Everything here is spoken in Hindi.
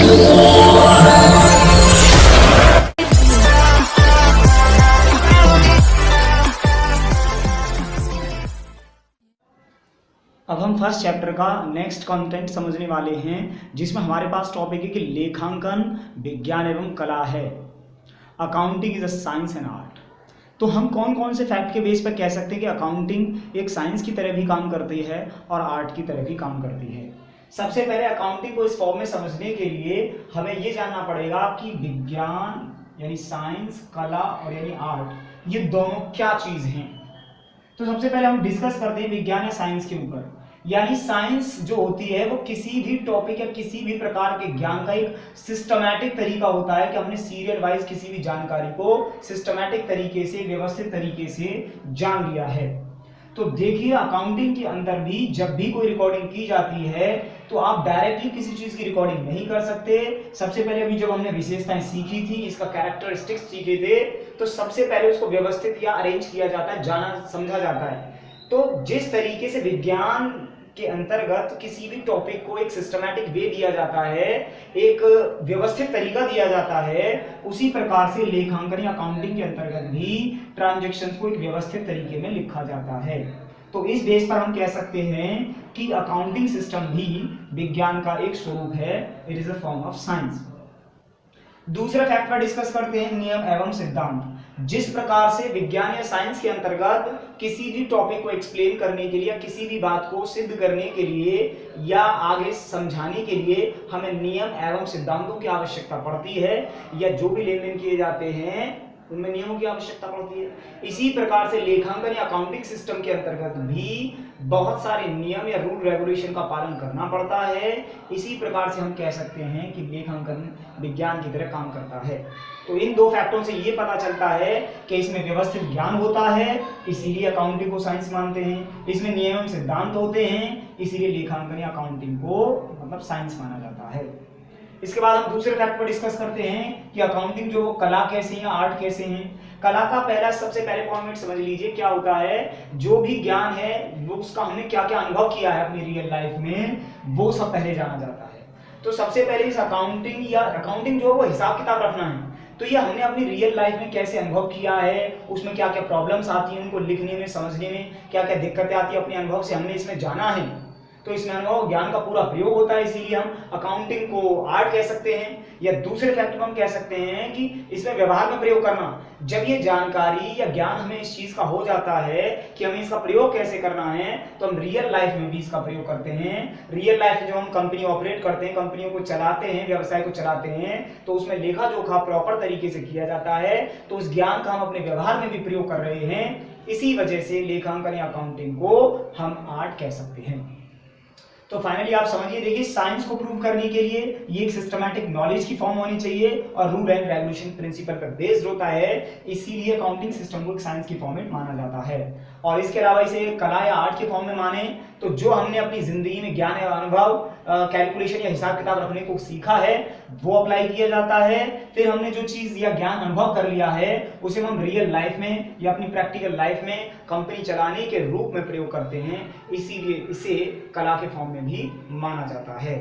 अब हम फर्स्ट चैप्टर का नेक्स्ट कंटेंट समझने वाले हैं, जिसमें हमारे पास टॉपिक है कि लेखांकन विज्ञान एवं कला है। Accounting is a science and art. तो हम कौन कौन से फैक्ट के बेस पर कह सकते हैं कि अकाउंटिंग एक साइंस की तरह भी काम करती है और आर्ट की तरह भी काम करती है। सबसे पहले अकाउंटिंग को इस फॉर्म में समझने के लिए हमें ये जानना पड़ेगा कि विज्ञान यानी साइंस, कला और यानी आर्ट, ये दोनों क्या चीज हैं। तो सबसे पहले हम डिस्कस करते हैं विज्ञान या साइंस के ऊपर। यानी साइंस जो होती है वो किसी भी टॉपिक या किसी भी प्रकार के ज्ञान का एक सिस्टमैटिक तरीका होता है कि हमने सीरियल वाइज किसी भी जानकारी को सिस्टमैटिक तरीके से, व्यवस्थित तरीके से जान लिया है। तो देखिए, अकाउंटिंग के अंदर भी जब भी कोई रिकॉर्डिंग की जाती है तो आप डायरेक्टली किसी चीज की रिकॉर्डिंग नहीं कर सकते। सबसे पहले अभी जब हमने विशेषताएं सीखी थी, इसका कैरेक्टरिस्टिक्स सीखे थे, तो सबसे पहले उसको व्यवस्थित या अरेंज किया जाता है, जाना समझा जाता है। तो जिस तरीके से विज्ञान के अंतर्गत किसी भी टॉपिक को एक सिस्टमैटिक वे दिया जाता है, एक व्यवस्थित तरीका दिया जाता है, उसी प्रकार से लेखांकन या अकाउंटिंग के अंतर्गत भी ट्रांजैक्शंस को एक व्यवस्थित तरीके में लिखा जाता है। तो इस बेस पर हम कह सकते हैं कि अकाउंटिंग सिस्टम भी विज्ञान का एक स्वरूप है, it is a form of science. दूसरा फैक्ट पर डिस्कस करते हैं नियम एवं सिद्धांत। जिस प्रकार से विज्ञान या साइंस के अंतर्गत किसी भी टॉपिक को एक्सप्लेन करने के लिए या किसी भी बात को सिद्ध करने के लिए या आगे समझाने के लिए हमें नियम एवं सिद्धांतों की आवश्यकता पड़ती है, या जो भी लेन देन किए जाते हैं उनमें नियमों की आवश्यकता पड़ती है। इसी प्रकार से लेखांकन या अकाउंटिंग सिस्टम के अंतर्गत भी बहुत सारे नियम या रूल रेगुलेशन का पालन करना पड़ता है। इसी प्रकार से हम कह सकते हैं कि लेखांकन विज्ञान की तरह काम करता है। तो इन दो फैक्टरों से ये पता चलता है कि इसमें व्यवस्थित ज्ञान होता है, इसीलिए अकाउंटिंग को साइंस मानते हैं। इसमें नियम सिद्धांत होते हैं, इसीलिए लेखांकन या अकाउंटिंग को मतलब साइंस माना जाता है। इसके बाद हम दूसरे फैक्ट पर डिस्कस करते हैं कि अकाउंटिंग जो कला कैसे है, आर्ट कैसे है। कला का पहला सबसे पहले पॉइंट समझ लीजिए, क्या होता है, जो भी ज्ञान है वो उसका हमने क्या क्या अनुभव किया है अपनी रियल लाइफ में, वो सब पहले जाना जाता है। तो सबसे पहले इस अकाउंटिंग जो है वो हिसाब किताब रखना है। तो ये हमने अपनी रियल लाइफ में कैसे अनुभव किया है, उसमें क्या क्या प्रॉब्लम्स आती हैं, उनको लिखने में, समझने में क्या क्या दिक्कतें आती है, अपने अनुभव से हमने इसमें जाना है। तो इसमें अनुभव ज्ञान का पूरा प्रयोग होता है, इसीलिए हम अकाउंटिंग को आर्ट कह सकते हैं। या दूसरे फैक्ट को हम कह सकते हैं कि इसमें व्यवहार में प्रयोग करना। जब ये जानकारी या ज्ञान हमें इस चीज का हो जाता है कि हमें इसका प्रयोग कैसे करना है, तो हम रियल लाइफ में भी इसका प्रयोग करते हैं। रियल लाइफ में जो हम कंपनी ऑपरेट करते हैं, कंपनियों को चलाते हैं, व्यवसाय को चलाते हैं, तो उसमें लेखा जोखा प्रॉपर तरीके से किया जाता है। तो उस ज्ञान का हम अपने व्यवहार में भी प्रयोग कर रहे हैं। इसी वजह से लेखांकन या अकाउंटिंग को हम आर्ट कह सकते हैं। तो फाइनली आप समझिए, देखिए, साइंस को प्रूव करने के लिए ये एक सिस्टमैटिक नॉलेज की फॉर्म होनी चाहिए और रूल एंड रेगुलेशन प्रिंसिपल पर बेस्ड होता है, इसीलिए अकाउंटिंग सिस्टम को एक साइंस की फॉर्म में माना जाता है। और इसके अलावा इसे कला या आर्ट के फॉर्म में माने तो जो हमने अपनी जिंदगी में ज्ञान या अनुभव, कैलकुलेशन या हिसाब किताब रखने को सीखा है, वो अप्लाई किया जाता है। फिर हमने जो चीज या ज्ञान अनुभव कर लिया है उसे हम रियल लाइफ में या अपनी प्रैक्टिकल लाइफ में कंपनी चलाने के रूप में प्रयोग करते हैं, इसीलिए इसे कला के फॉर्म में भी माना जाता है।